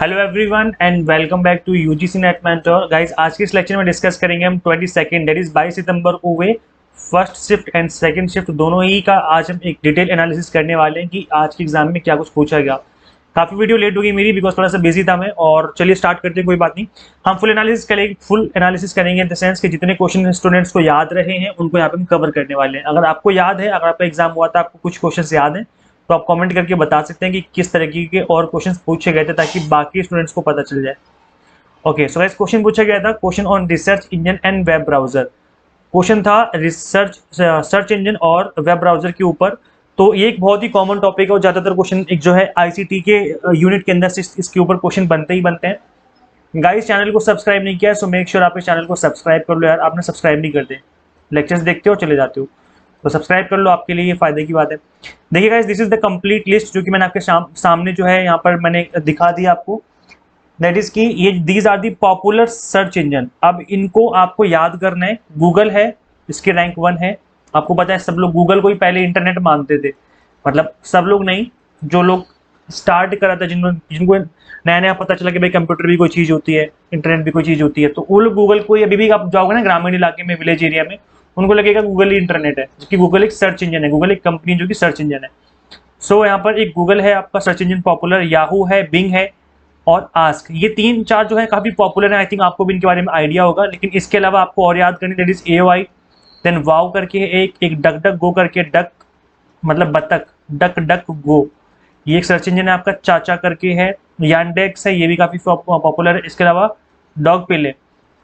Hello everyone and welcome back to UGC NET mentor guys. आज के इस lecture में डिस्कस करेंगे हम 22 दैट इज 22 सितंबर को हुए first shift and second shift दोनों ही का आज हम एक डिटेल एनालिसिस करने वाले हैं कि आज के एग्जाम में क्या कुछ पूछा गया। काफी वीडियो लेट हो गई मेरी बिकॉज थोड़ा सा बिजी था मैं। और चलिए स्टार्ट करते हैं, कोई बात नहीं। हम फुल एनालिसिस करेंगे इन द सेंस कि जितने क्वेश्चन स्टूडेंट्स को याद रहे हैं उनको यहाँ पे हम कवर करने वाले हैं। अगर आपको याद है, अगर आपका एग्जाम हुआ था, आपको कुछ क्वेश्चन याद है तो आप कमेंट करके बता सकते हैं कि किस तरीके के और क्वेश्चंस पूछे गए थे ताकि बाकी स्टूडेंट्स को पता चल जाए। ओके, सो गाइस क्वेश्चन पूछा गया था, question on research engine and web browser. Question था सर्च इंजन और वेब ब्राउजर के ऊपर। तो ये एक बहुत ही कॉमन टॉपिक है और ज्यादातर क्वेश्चन एक जो है आईसीटी के यूनिट के अंदर से इसके ऊपर क्वेश्चन बनते ही बनते हैं। गाइस चैनल को सब्सक्राइब नहीं किया है सो मेक श्योर आप इस चैनल को सब्सक्राइब कर लो यार। आपने सब्सक्राइब नहीं करते, लेक्चर्स देखते हो चले जाते हो, तो सब्सक्राइब कर लो, आपके लिए ये फायदे की बात है। देखिए guys, this is the complete list जो कि मैंने आपके सामने जो है यहाँ पर मैंने दिखा दिया आपको। दैट इज कि ये these are the popular search engine. अब इनको आपको याद करना है। गूगल है, इसके रैंक 1 है। आपको पता है सब लोग गूगल को ही पहले इंटरनेट मानते थे, मतलब सब लोग नहीं, जो लोग स्टार्ट करा था, जिनको नया नया पता चला कि भाई कंप्यूटर भी कोई चीज़ होती है, इंटरनेट भी कोई चीज़ होती है, तो वो लोग गूगल को ही, अभी भी आप जाओगे ना ग्रामीण इलाके में, विलेज एरिया में, उनको लगेगा गूगल ही इंटरनेट है, क्योंकि गूगल एक सर्च इंजन है, गूगल एक कंपनी जो कि सर्च इंजन है। सो यहाँ पर एक गूगल है आपका सर्च इंजन पॉपुलर, याहू है, बिंग है और आस्क। ये 3-4 जो है काफी पॉपुलर है। आई थिंक आपको भी इनके बारे में आइडिया होगा, लेकिन इसके अलावा आपको और याद करनी, दैट इज एओआई, देन वाव करके एक डक डक गो करके, डक मतलब बतख, डक डक गो, ये एक सर्च इंजन है आपका। चाचा करके है, यांडेक्स है, ये भी काफी पॉपुलर है। इसके अलावा डॉग पिले।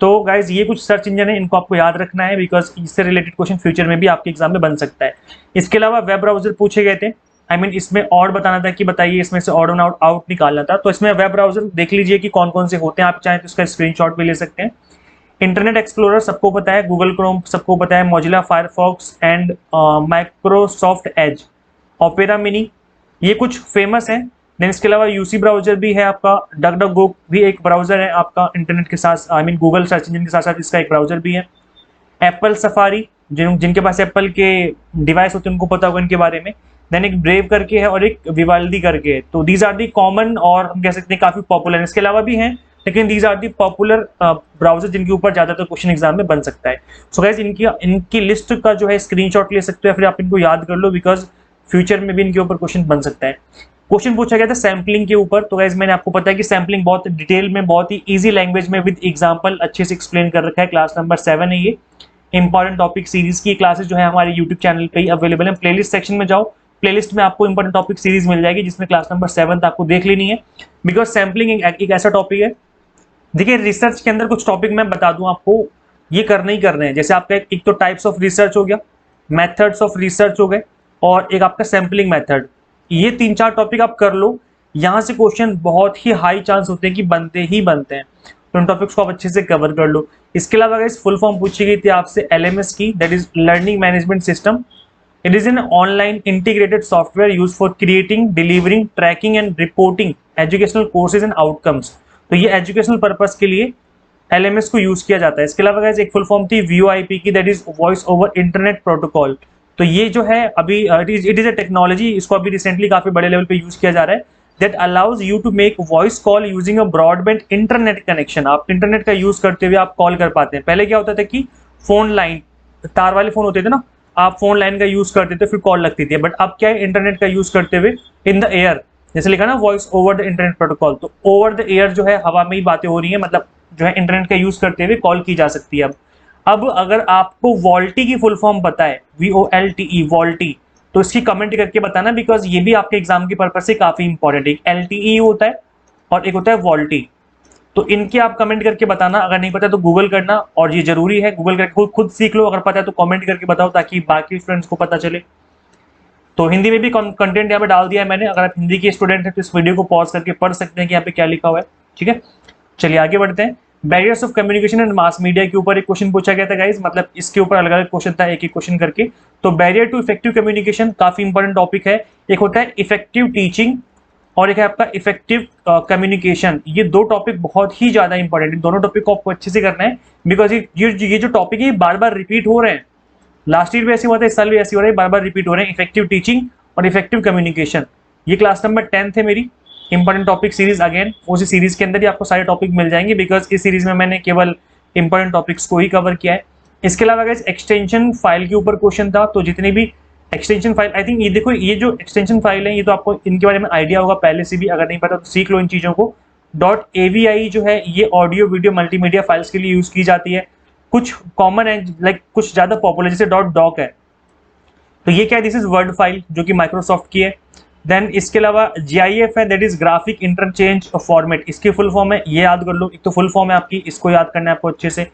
तो गाइज ये कुछ सर्च इंजन है, इनको आपको याद रखना है बिकॉज इससे रिलेटेड क्वेश्चन फ्यूचर में भी आपके एग्जाम में बन सकता है। इसके अलावा वेब ब्राउजर पूछे गए थे। आई मीन इसमें ऑड बताना था कि बताइए इसमें से ऑड और आउट निकालना था। तो इसमें वेब ब्राउजर देख लीजिए कि कौन कौन से होते हैं, आप चाहें तो इसका स्क्रीनशॉट भी ले सकते हैं। इंटरनेट एक्सप्लोरर सबको पता है, गूगल क्रोम सबको पता है, Mozilla Firefox and Microsoft Edge, opera mini, ये कुछ फेमस है। देन इसके अलावा यूसी ब्राउजर भी है आपका, डक डक गो भी एक ब्राउजर है आपका इंटरनेट के साथ, I mean Google search engine के साथ साथ इसका एक ब्राउजर भी है। एप्पल सफारी, जिनके पास एप्पल के डिवाइस होते हैं उनको पता होगा इनके बारे में। देन एक ब्रेव करके है और एक विवाल्डी करके है। तो दीज आर दी कॉमन और हम कह सकते हैं काफी पॉपुलर। इसके अलावा भी हैं, लेकिन these are the popular browser जिनके ऊपर ज्यादातर क्वेश्चन एग्जाम में बन सकता है। सो गाइस इनकी लिस्ट का जो है स्क्रीनशॉट ले सकते हो, फिर आप इनको याद कर लो बिकॉज फ्यूचर में भी इनके ऊपर क्वेश्चन बन सकता है। क्वेश्चन पूछा गया था सैम्पलिंग के ऊपर। तो गाइस मैंने आपको पता है कि सैम्पलिंग बहुत डिटेल में, बहुत ही इजी लैंग्वेज में विद एग्जांपल अच्छे से एक्सप्लेन कर रखा है। क्लास नंबर 7 है ये। इंपॉर्टेंट टॉपिक सीरीज की क्लासेस जो है हमारे यूट्यूब चैनल पे ही अवेलेबल है। प्लेलिस्ट सेक्शन में जाओ, प्लेलिस्ट में आपको इंपॉर्टेंट टॉपिक सीरीज मिल जाएगी जिसमें क्लास नंबर 7 आपको देख लेनी है बिकॉज सैम्पलिंग एक ऐसा टॉपिक है। देखिए रिसर्च के अंदर कुछ टॉपिक मैं बता दूं आपको, ये करने ही करने हैं। जैसे आपका एक तो टाइप्स ऑफ रिसर्च हो गया, मेथड्स ऑफ रिसर्च हो गए, और एक आपका सैम्पलिंग मेथड। ये 3-4 टॉपिक आप कर लो, यहाँ से क्वेश्चन बहुत ही हाई चांस होते हैं कि बनते ही बनते हैं। तो उन टॉपिक्स को आप अच्छे से कवर कर लो। इसके अलावा इस फुल फॉर्म पूछी गई थी आपसे एलएमएस की, that is learning management system. It is an online integrated software use for creating, delivering, tracking and reporting educational courses and outcomes. तो ये एजुकेशनल पर्पज के लिए एलएमएस को यूज किया जाता है। इसके अलावा एक फुल फॉर्म थी वीओआईपी की, that is voice over internet protocol. तो ये जो है अभी इट इज अ टेक्नोलॉजी, इसको अभी रिसेंटली काफी बड़े लेवल पे यूज किया जा रहा है, that allows you to make voice call using a broadband internet connection. आप इंटरनेट का यूज करते हुए आप कॉल कर पाते हैं। पहले क्या होता था कि फोन लाइन, तार वाले फोन होते थे ना, आप फोन लाइन का यूज करते थे फिर कॉल लगती थी, बट अब क्या है इंटरनेट का यूज करते हुए इन द एयर, जैसे लिखा ना voice over the internet protocol, तो ओवर द एयर जो है हवा में ही बातें हो रही है, मतलब जो है इंटरनेट का यूज करते हुए कॉल की जा सकती है। अब अगर आपको वॉल्टी की फुल फॉर्म पता है, VOLTE वॉल्टी, तो इसकी कमेंट करके बताना बिकॉज ये भी आपके एग्जाम के पर्पज से काफी इंपॉर्टेंट है। एक LTE होता है और एक होता है वॉल्टी। तो इनके आप कमेंट करके बताना, अगर नहीं पता तो गूगल करना, और ये जरूरी है गूगल करके खुद सीख लो, अगर पता है तो कमेंट करके बताओ ताकि बाकी फ्रेंड्स को पता चले। तो हिंदी में भी कंटेंट यहाँ पे डाल दिया है मैंने, अगर आप हिंदी के स्टूडेंट हैं तो इस वीडियो को पॉज करके पढ़ सकते हैं कि यहाँ पे क्या लिखा हुआ है। ठीक है, चलिए आगे बढ़ते हैं। Barriers of communication and mass media के ऊपर एक क्वेश्चन पूछा गया था गाइस, मतलब इसके ऊपर अलग अलग क्वेश्चन था, एक एक क्वेश्चन करके। तो बैरियर टू इफेक्टिव कम्युनिकेशन काफी इंपॉर्टेंट टॉपिक है। एक होता है इफेक्टिव टीचिंग और एक है आपका इफेक्टिव कम्युनिकेशन। ये दो टॉपिक बहुत ही ज्यादा इंपॉर्टेंट है, दोनों टॉपिक को आपको अच्छे से करना है बिकॉज ये जो टॉपिक है बार बार रिपीट हो रहे हैं। लास्ट ईयर भी ऐसे हुआ था, इस साल भी ऐसे हो रहा है, बार बार रिपीट हो रहे हैं। इफेक्टिव टीचिंग और इफेक्टिव कम्युनिकेशन, ये क्लास नंबर 10 है मेरी। इंपॉर्टेंट टॉपिक सीरीज, अगेन उसी सीरीज के अंदर ही आपको सारे टॉपिक मिल जाएंगे, बिकॉज इस सीरीज में मैंने केवल इंपॉर्टेंट टॉपिक्स को ही कवर किया है। इसके अलावा गाइस एक्सटेंशन फाइल के ऊपर क्वेश्चन था, तो जितनी भी एक्सटेंशन फाइल, आई थिंक ये देखो, ये जो एक्सटेंशन फाइल है ये तो आपको इनके बारे में आइडिया होगा पहले से भी, अगर नहीं पता तो सीख लो इन चीज़ों को। .avi जो है ये ऑडियो वीडियो मल्टीमीडिया फाइल्स के लिए यूज की जाती है। कुछ कॉमन है, लाइक कुछ ज़्यादा पॉपुलर जैसे .doc है, तो ये क्या है, दिस इज वर्ड फाइल जो कि माइक्रोसॉफ्ट की है। देन इसके अलावा GIF है, that is graphic interchange format, इसकी फुल फॉर्म है, ये याद कर लो, एक तो फुल फॉर्म है आपकी, इसको याद करना है आपको अच्छे से।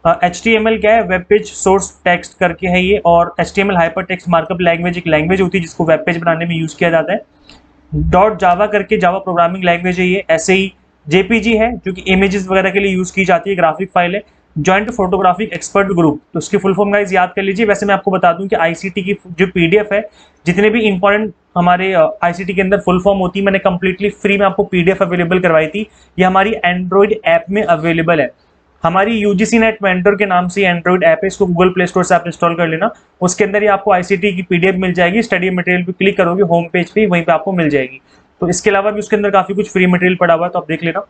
HTML क्या है, वेब पेज सोर्स टेक्स्ट करके है ये, और HTML hyper text markup language एक लैंग्वेज होती है जिसको वेब पेज बनाने में यूज किया जाता है। .java करके जावा प्रोग्रामिंग लैंग्वेज है ये। ऐसे ही JPG है जो कि इमेजेस वगैरह के लिए यूज की जाती है, ग्राफिक फाइल है। जॉइंट फोटोग्राफिक एक्सपर्ट ग्रुप, तो उसकी फुल फॉर्म गाइस याद कर लीजिए। वैसे मैं आपको बता दूं कि ICT की जो PDF है, जितने भी इंपॉर्टेंट हमारे ICT के अंदर फुल फॉर्म होती है, मैंने कंप्लीटली फ्री में आपको PDF अवेलेबल करवाई थी। ये हमारी एंड्रॉइड ऐप में अवेलेबल है, हमारी UGC नेट मेंटर के नाम से एंड्रॉइड ऐप है, इसको गूगल प्ले स्टोर से आप इंस्टॉल कर लेना। उसके अंदर ही आपको ICT की PDF मिल जाएगी, स्टडी मटेरियल पे क्लिक करोगे होम पेज पे, वहीं पे आपको मिल जाएगी। तो इसके अलावा भी उसके अंदर काफी कुछ फ्री मटेरियल पड़ा हुआ है, तो आप देख लेना।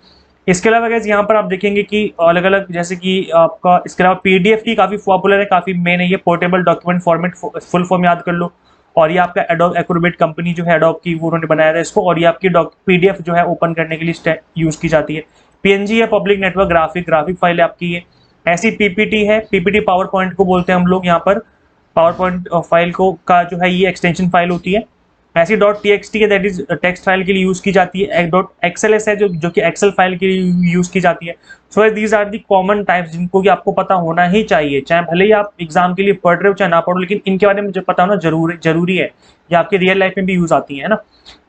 इसके अलावा गाइस यहाँ पर आप देखेंगे कि अलग अलग, जैसे कि आपका इसके अलावा PDF की काफी पॉपुलर है, काफी मेन है ये, portable document format, full form याद कर लो। और ये आपका एडोब एक्रोबेट कंपनी जो है एडोब की, वो उन्होंने बनाया था इसको, और ये आपकी PDF जो है ओपन करने के लिए यूज की जाती है। PNG है, पब्लिक नेटवर्क ग्राफिक फाइल है आपकी ये। ऐसी PPT है, PPT पावर पॉइंट को बोलते हैं हम लोग यहाँ पर, पावर पॉइंट फाइल को का जो है ये एक्सटेंशन फाइल होती है। ऐसी .txt है, दैट इज टेक्स्ट फाइल के लिए यूज की जाती है। .xls है जो कि एक्सेल फाइल के लिए यूज की जाती है। So these are the common types जिनको कि आपको पता होना ही चाहिए, चाहे भले ही आप एग्जाम के लिए पढ़ रहे हो चाहे ना पढ़ो, लेकिन इनके बारे में मुझे पता होना जरूरी है, ये आपके रियल लाइफ में भी यूज आती है ना।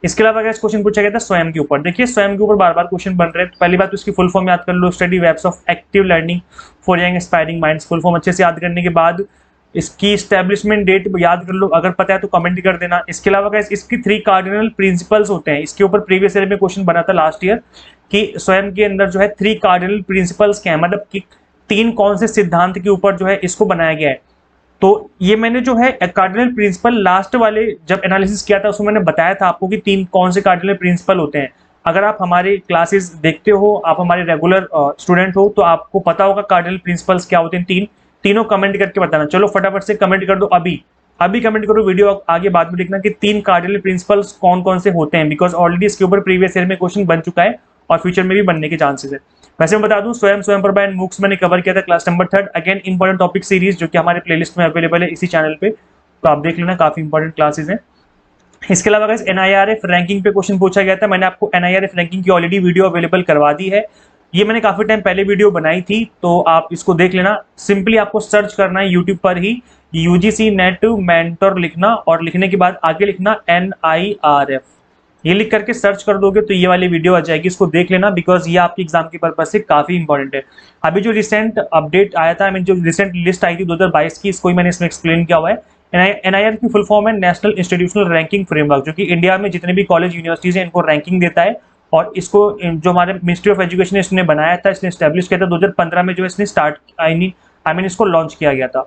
इसके अलावा अगर क्वेश्चन पूछा गया था स्वयं के ऊपर, देखिए स्वयं के ऊपर बार बार क्वेश्चन बन रहे हैं, तो पहली बात तो इसकी फुल फॉर्म याद कर लो, study webs of active learning for young aspiring minds. Full form अच्छे से याद करने के बाद इसकी एस्टेब्लिशमेंट डेट याद कर लो, अगर पता है तो कमेंट कर देना। इसके अलावा गाइस इसकी 3 कार्डिनल प्रिंसिपल्स होते हैं, इसके ऊपर प्रीवियस ईयर में क्वेश्चन बना था लास्ट ईयर कि स्वयं के अंदर जो है 3 कार्डिनल प्रिंसिपल्स क्या है, मतलब कि 3 कौन से सिद्धांत के ऊपर जो है इसको बनाया गया है। तो ये मैंने जो है कार्डिनल प्रिंसिपल लास्ट वाले जब एनालिसिस किया था उसमें मैंने बताया था आपको कि 3 कौन से कार्डिनल प्रिंसिपल होते हैं। अगर आप हमारे क्लासेस देखते हो, आप हमारे रेगुलर स्टूडेंट हो, तो आपको पता होगा कार्डिनल प्रिंसिपल्स क्या होते हैं। तीनों कमेंट करके बताना। चलो फटाफट से कमेंट कर दो, अभी कमेंट करो, वीडियो आगे बाद में देखना कि 3 कार्डिनल प्रिंसिपल्स कौन कौन से होते हैं, बिकॉज ऑलरेडी इसके ऊपर प्रीवियस ईयर में क्वेश्चन बन चुका है और फ्यूचर में भी बनने के चांसेस है। वैसे मैं बता दूं, स्वयं प्रभा एंड मूक्स मैंने कवर किया था class number 3, again important topic series जो कि हमारे प्लेलिस्ट में अवेलेबल है इसी चैनल पे, तो आप देख लेना, काफी इंपॉर्टेंट क्लासेस हैं। इसके अलावा गाइस NIRF रैंकिंग पे क्वेश्चन पूछा गया था, मैंने आपको NIRF रैंकिंग की ऑलरेडी वीडियो अवेलेबल करवा दी है। ये मैंने काफी टाइम पहले वीडियो बनाई थी, तो आप इसको देख लेना। सिंपली आपको सर्च करना है यूट्यूब पर ही UGC नेट मेंटर लिखना, और लिखने के बाद आगे लिखना NIRF, ये लिख करके सर्च कर दोगे तो ये वाली वीडियो आ जाएगी, इसको देख लेना, बिकॉज ये आपकी एग्जाम के पर्पज से काफी इंपॉर्टेंट है। अभी जो रिसेंट अपडेट आया था, जो रिसेंट लिस्ट आई थी 2022 की, इसको ही मैंने इसमें एक्सप्लेन किया हुआ है। NIRF की फुल फॉर्म है नेशनल इंस्टीट्यूशनल रैंकिंग फ्रेमवर्क, जो कि इंडिया में जितने भी कॉलेज यूनिवर्सिटीज हैं इनको रैंकिंग देता है, और इसको जो हमारे मिनिस्ट्री ऑफ एजुकेशन इसने बनाया था, इसने स्टैब्लिश किया था 2015 में, जो इसने स्टार्ट आई मीन इसको लॉन्च किया गया था।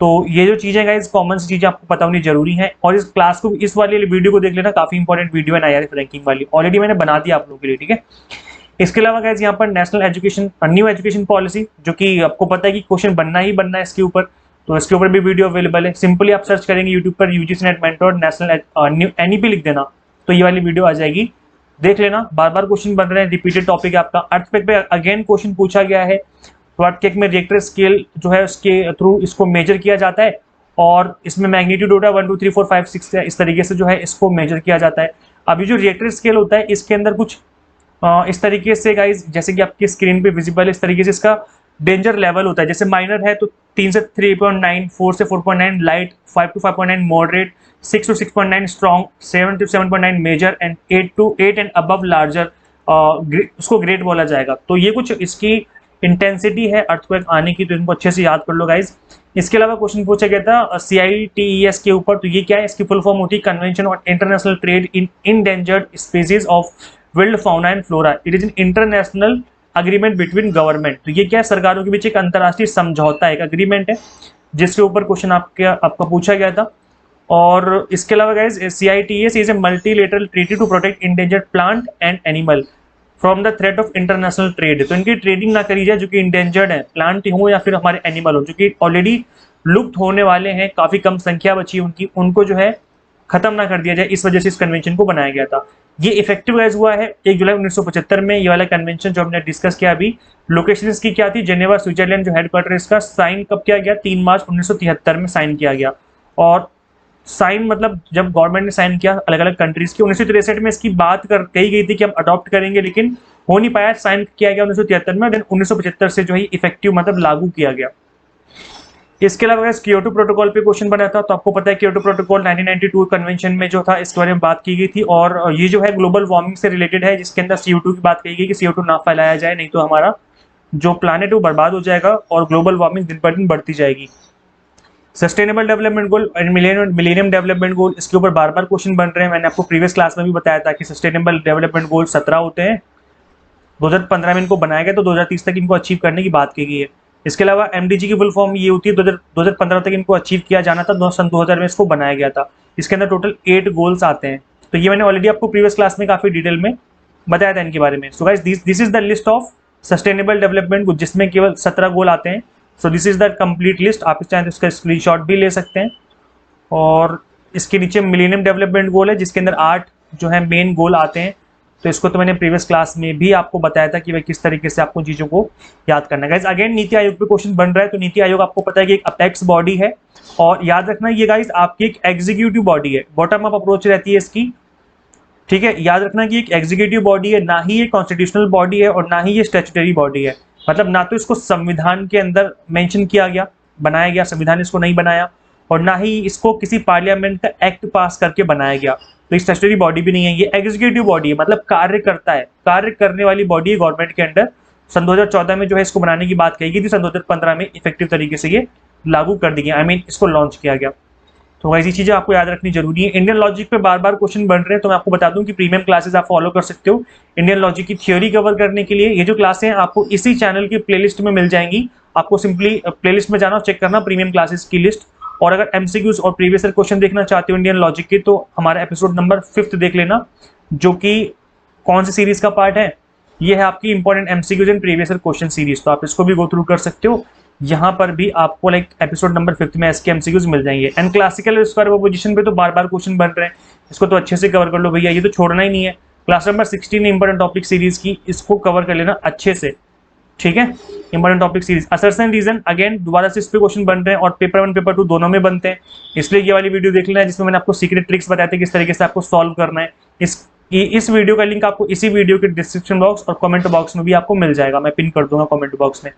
तो ये जो चीजें गाइस कॉमन सी चीजें आपको पता होनी जरूरी है, और इस क्लास को, इस वाली वीडियो को देख लेना, काफी इंपॉर्टेंट वीडियो है NIRF रैंकिंग वाली, ऑलरेडी मैंने बना दिया आप लोगों के लिए, ठीक है। इसके अलावा गाइस यहाँ पर national education new education policy, जो कि आपको पता है कि क्वेश्चन बनना ही बनना है इसके ऊपर, तो इसके ऊपर भी वीडियो अवेलेबल है। सिंपली आप सर्च करेंगे यूट्यूब पर UGC net mentor national new NEP लिख देना, तो ये वाली वीडियो आ जाएगी, देख लेना। बार बार क्वेश्चन बन रहे हैं, रिपीटेड टॉपिक है आपका। अर्थक्वेक पे अगेन क्वेश्चन पूछा गया है, तो अर्थक्वेक में रिएक्टर स्केल जो है उसके थ्रू इसको मेजर किया जाता है, और इसमें मैग्नीट्यूड होता है 1 2 3 4 5 6, इस तरीके से जो है इसको मेजर किया जाता है। अभी जो रिएक्टर स्केल होता है इसके अंदर कुछ इस तरीके से गाइज, जैसे कि आपकी स्क्रीन पे विजिबल है, इस तरीके से इसका डेंजर लेवल होता है। जैसे माइनर है तो 3 से 3.9, 4 से 4.9 light, 5 to 5.9 moderate, 6 to 6.9 strong, 7 to 7.9 major, and 8 to 8 and above larger, उसको ग्रेट बोला जाएगा। तो ये कुछ इसकी इंटेंसिटी है अर्थक्वेक आने की, तो इनको अच्छे से याद कर लो गाइज। इसके अलावा क्वेश्चन पूछा गया था CITES के ऊपर, तो ये क्या है, इसकी फुल फॉर्म होती है convention on international trade in endangered species of wild fauna and flora, it is an international agreement between government. तो ये क्या है, सरकारों के बीच एक अंतर्राष्ट्रीय समझौता, एक अग्रीमेंट है, जिसके ऊपर क्वेश्चन आपका पूछा गया था। और इसके अलावा guys CITES is a multilateral treaty to protect endangered plant and animal from the threat of international trade. तो इनकी ट्रेडिंग ना करी जाए जो कि इंडेंजर्ड है, प्लांट हो या फिर हमारे एनिमल हो जो कि ऑलरेडी लुप्त होने वाले हैं, काफी कम संख्या बची उनकी, उनको जो है खत्म ना कर दिया जाए, इस वजह से इस कन्वेंशन को बनाया गया था। ये इफेक्टिव गाइज हुआ है 1 जुलाई 1975 में। ये वाला कन्वेंशन जो हमने डिस्कस किया अभी, लोकेशन इसकी क्या थी, जेनेवा स्विट्जरलैंड जो हेडक्वार्टर इसका। साइन कब किया गया, 3 मार्च 1973 में साइन किया गया। और साइन मतलब जब गवर्नमेंट ने साइन किया अलग अलग कंट्रीज की, 1963 में इसकी बात कही गई थी कि हम अडॉप्ट करेंगे, लेकिन हो नहीं पाया। साइन किया गया 1973 में, देन 1975 से जो है इफेक्टिव मतलब लागू किया गया। इसके अलावा क्योटो प्रोटोकॉल पे क्वेश्चन बना था, तो आपको पता है क्योटो प्रोटोकॉल 1992 कन्वेंशन में जो था इसके बारे में बात की गई थी, और ये जो है ग्लोबल वार्मिंग से रिलेटेड है, जिसके अंदर CO2 की बात कही गई कि CO2 ना फैलाया जाए, नहीं तो हमारा जो प्लानेट है वो बर्बाद हो जाएगा और ग्लोबल वार्मिंग दिन पर दिन बढ़ती जाएगी। Sustainable development goal and millennium development goal, इसके ऊपर बार बार क्वेश्चन बन रहे हैं। मैंने आपको प्रीवियस क्लास में भी बताया था कि सस्टेनेबल डेवलपमेंट गोल 17 होते हैं, 2015 में इनको बनाया गया, तो 2030 तक इनको अचीव करने की बात की गई है। इसके अलावा MDG की फुल फॉर्म ये होती है, 2015 तक इनको अचीव किया जाना था, सन 2000 में इसको बनाया गया था। इसके अंदर टोटल 8 गोल्स आते हैं, तो ये मैंने ऑलरेडी आपको प्रीवियस क्लास में काफी डिटेल में बताया था इनके बारे में। So guys this is the list of sustainable development, जिसमें केवल 17 गोल आते हैं। So this is the complete list, आप इस चाहें तो इसका स्क्रीनशॉट भी ले सकते हैं। और इसके नीचे मिलेनियम डेवलपमेंट गोल है, जिसके अंदर 8 जो है मेन गोल आते हैं। तो इसको तो मैंने प्रीवियस क्लास में भी आपको बताया था कि भाई किस तरीके से आपको चीज़ों को याद करना है। गाइस अगेन नीति आयोग पे क्वेश्चन बन रहा है, तो नीति आयोग आपको पता है कि एक अपेक्स बॉडी है, और याद रखना ये गाइस आपकी एक एग्जीक्यूटिव बॉडी है, बॉटम अप अप्रोच रहती है इसकी, ठीक है। याद रखना कि एक एग्जीक्यूटिव बॉडी है, ना ही ये कॉन्स्टिट्यूशनल बॉडी है और ना ही ये स्टैट्यूटरी बॉडी है। मतलब ना तो इसको संविधान के अंदर मेंशन किया गया, बनाया गया, संविधान इसको नहीं बनाया, और ना ही इसको किसी पार्लियामेंट का एक्ट पास करके बनाया गया। तो स्टैट्यूटरी बॉडी भी नहीं है, ये एग्जीक्यूटिव बॉडी है, मतलब कार्य करता है, कार्य करने वाली बॉडी है गवर्नमेंट के अंडर। सन 2014 में जो है इसको बनाने की बात कही गई थी, सन 2015 में इफेक्टिव तरीके से ये लागू कर दी गई, आई मीन इसको लॉन्च किया गया। तो ऐसी चीजें आपको याद रखनी जरूरी है। इंडियन लॉजिक पे बार बार क्वेश्चन बन रहे हैं, तो मैं आपको बता दूं कि प्रीमियम क्लासेस आप फॉलो कर सकते हो इंडियन लॉजिक की थ्योरी कवर करने के लिए। ये जो क्लासें हैं आपको इसी चैनल की प्लेलिस्ट में मिल जाएंगी, आपको सिंपली प्लेलिस्ट में जाना और चेक करना प्रीमियम क्लासेस की लिस्ट। और अगर MCQs और प्रीवियस ईयर क्वेश्चन देखना चाहते हो इंडियन लॉजिक के, तो हमारा एपिसोड नंबर 5 देख लेना, जो कि कौन सी सीरीज का पार्ट है, ये है आपकी important MCQs and previous year question series. तो आप इसको भी गो थ्रू कर सकते हो, यहाँ पर भी आपको लाइक एपिसोड नंबर 5 में इसके MCQs मिल जाएंगे। एंड क्लासिकल स्क्वायर प्रोपोजिशन पे तो बार बार क्वेश्चन बन रहे हैं, इसको तो अच्छे से कवर कर लो भैया, ये तो छोड़ना ही नहीं है। Class number 16 important topic series की, इसको कवर कर लेना अच्छे से, ठीक है। Important topic series assertion reason, again दोबारा से इस पे क्वेश्चन बन रहे हैं, और पेपर 1 पेपर 2 दोनों में बनते हैं, इसलिए ये वाली वीडियो देख लेना है, जिसमें मैंने आपको सीक्रेट ट्रिक्स बताए थे किस तरीके से आपको सॉल्व करना है। इस वीडियो का लिंक आपको इसी वीडियो के डिस्क्रिप्शन बॉक्स और कमेंट बॉक्स में भी आपको मिल जाएगा, मैं पिन कर दूंगा कमेंट बॉक्स में।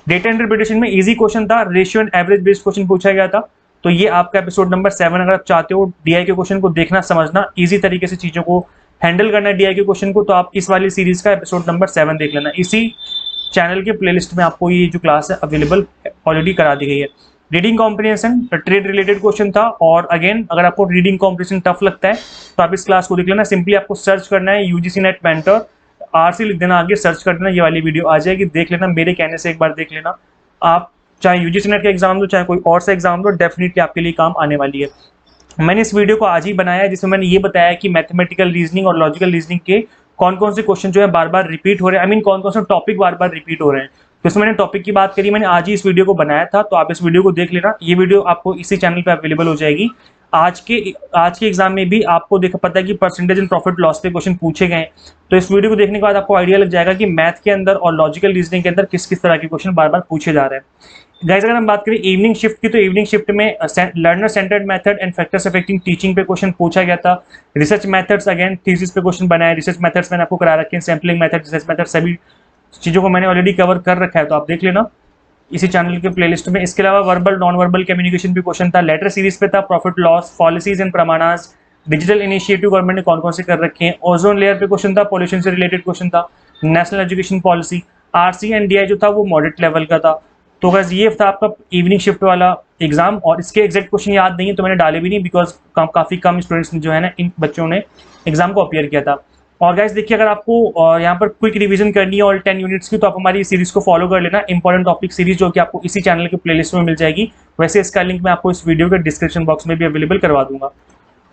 डेटा इंटरप्रिटेशन में इजी क्वेश्चन था, ratio and average based question पूछा गया था, तो ये आपका एपिसोड नंबर 7। अगर आप चाहते हो DI के क्वेश्चन को देखना, समझना, इजी तरीके से चीजों को हैंडल करना DI के क्वेश्चन को, तो आप इस वाली सीरीज का एपिसोड नंबर 7 देख लेना। इसी चैनल के प्लेलिस्ट में आपको ये जो क्लास है अवेलेबल ऑलरेडी करा दी गई है। Reading comprehension trade related question था, और अगेन अगर आपको रीडिंग कॉम्प्रिहेंशन टफ लगता है तो आप इस क्लास को देख लेना। सिंपली आपको सर्च करना है UGC नेट मेंटर, RC लिख देना, आगे सर्च कर देना, ये वाली वीडियो आ जाएगी, देख लेना, मेरे कहने से एक बार देख लेना। आप चाहे UGC नेट का एग्जाम दो, चाहे कोई और सा एग्जाम दो, डेफिनेटली आपके लिए काम आने वाली है। मैंने इस वीडियो को आज ही बनाया है, जिसमें मैंने ये बताया कि मैथमेटिकल रीजनिंग और लॉजिकल रीजनिंग के कौन कौन से क्वेश्चन जो है बार बार रिपीट हो रहे हैं, आई मीन कौन कौन से टॉपिक बार बार रिपीट हो रहे हैं। तो इसमें मैंने टॉपिक की बात करी, मैंने आज ही इस वीडियो को बनाया था, तो आप इस वीडियो को देख लेना। ये वीडियो आपको इसी चैनल पे अवेलेबल हो जाएगी। आज के एग्जाम में भी आपको पता है कि परसेंटेज एंड प्रॉफिट लॉस पे क्वेश्चन पूछे गए हैं, तो इस वीडियो को देखने के बाद आपको आइडिया लग जाएगा कि मैथ के अंदर और लॉजिकल रीजनिंग के अंदर किस किस तरह के क्वेश्चन बार बार पूछे जा रहे हैं। गाइस अगर हम बात करें इवनिंग शिफ्ट की, तो इवनिंग शिफ्ट में learner centred method and factors affecting teaching पे क्वेश्चन पूछा गया था। रिसर्च मेथड्स, अगेन थीसिस पे क्वेश्चन बनाया। रिसर्च मेथड्स मैंने आपको करा रखे हैं, सैम्पलिंग मेथड, रिसर्च मेथड, सभी चीजों को मैंने ऑलरेडी कवर कर रखा है, तो आप देख लेना इसी चैनल के प्लेलिस्ट में। इसके अलावा वर्बल नॉन वर्बल कम्युनिकेशन भी क्वेश्चन था, लेटर सीरीज पे था, प्रॉफिट लॉस, पॉलिसीज एंड प्रमाणास, डिजिटल इनिशिएटिव गवर्नमेंट ने कौन कौन से कर रखे हैं, ओजोन लेयर पे क्वेश्चन था, पॉल्यूशन से रिलेटेड क्वेश्चन था, national education policy, RC and DI जो था वो मॉडरेट लेवल का था। तो बस ये था आपका इवनिंग शिफ्ट वाला एग्जाम, और इसके एग्जैक्ट क्वेश्चन याद नहीं है तो मैंने डाले भी नहीं, बिकॉज काफी कम स्टूडेंट्स जो है ना, इन बच्चों ने एग्जाम को अपीयर किया था। और गाइस देखिए, अगर आपको यहाँ पर क्विक रिवीजन करनी है ऑल 10 यूनिट्स की, तो आप हमारी सीरीज को फॉलो कर लेना, इंपॉर्टेंट टॉपिक सीरीज, जो कि आपको इसी चैनल के प्लेलिस्ट में मिल जाएगी। वैसे इसका लिंक मैं आपको इस वीडियो के डिस्क्रिप्शन बॉक्स में भी अवेलेबल करवा दूंगा।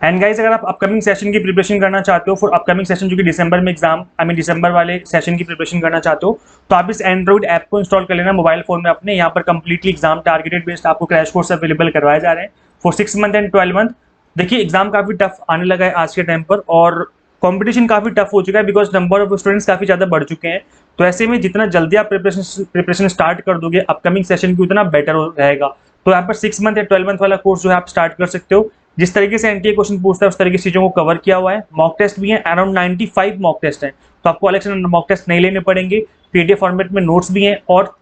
एंड गाइस, अगर आप अपकमिंग सेशन की प्रिपरेशन करना चाहते हो, फॉर अपकमिंग सेशन जो कि दिसंबर में एग्जाम, दिसंबर वाले सेशन की प्रिपरेशन करना चाहते हो, तो आप इस एंड्रॉइड ऐप को इंस्टॉल कर लेना मोबाइल फोन में अपने। यहाँ पर कंप्लीटली एग्जाम टारगेटेड बेस्ड आपको क्रैश कोर्स अवेलेबल करवाए जा रहे हैं फॉर 6 मंथ एंड 12 मंथ। देखिए, एग्जाम काफी टफ आने लगा है आज के टाइम पर, और कंपटीशन काफी टफ हो चुका है, बिकॉज नंबर ऑफ स्टूडेंट्स काफी ज्यादा बढ़ चुके हैं। तो ऐसे में जितना जल्दी आप प्रिपरेशन स्टार्ट कर दोगे अपकमिंग सेशन की, उतना बेटर रहेगा। तो यहाँ पर 6 मंथ या 12 मंथ वाला कोर्स जो है आप स्टार्ट कर सकते हो। जिस तरीके से एनटीए क्वेश्चन पूछता है उस तरीके से चीजों को कवर किया हुआ है। मॉक टेस्ट भी है, अराउंड 95 मॉक टेस्ट है, तो आपको अलग से मॉक टेस्ट नहीं लेने पड़ेंगे। पीडीएफ फॉर्मेट में नोट्स भी हैं, और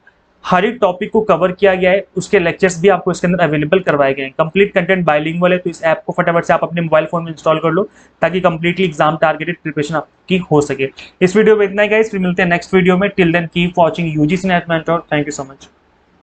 हर एक टॉपिक को कवर किया गया है, उसके लेक्चर्स भी आपको इसके अंदर अवेलेबल करवाए गए हैं। कंप्लीट कंटेंट बाइलिंगुअल है, तो इस ऐप को फटाफट से आप अपने मोबाइल फोन में इंस्टॉल कर लो, ताकि कंप्लीटली एग्जाम टारगेटेड प्रिपरेशन आपकी हो सके। इस वीडियो में इतना ही गाइस, फिर मिलते हैं नेक्स्ट वीडियो में। Till then keep watching UGC NET mentor. Thank you so much.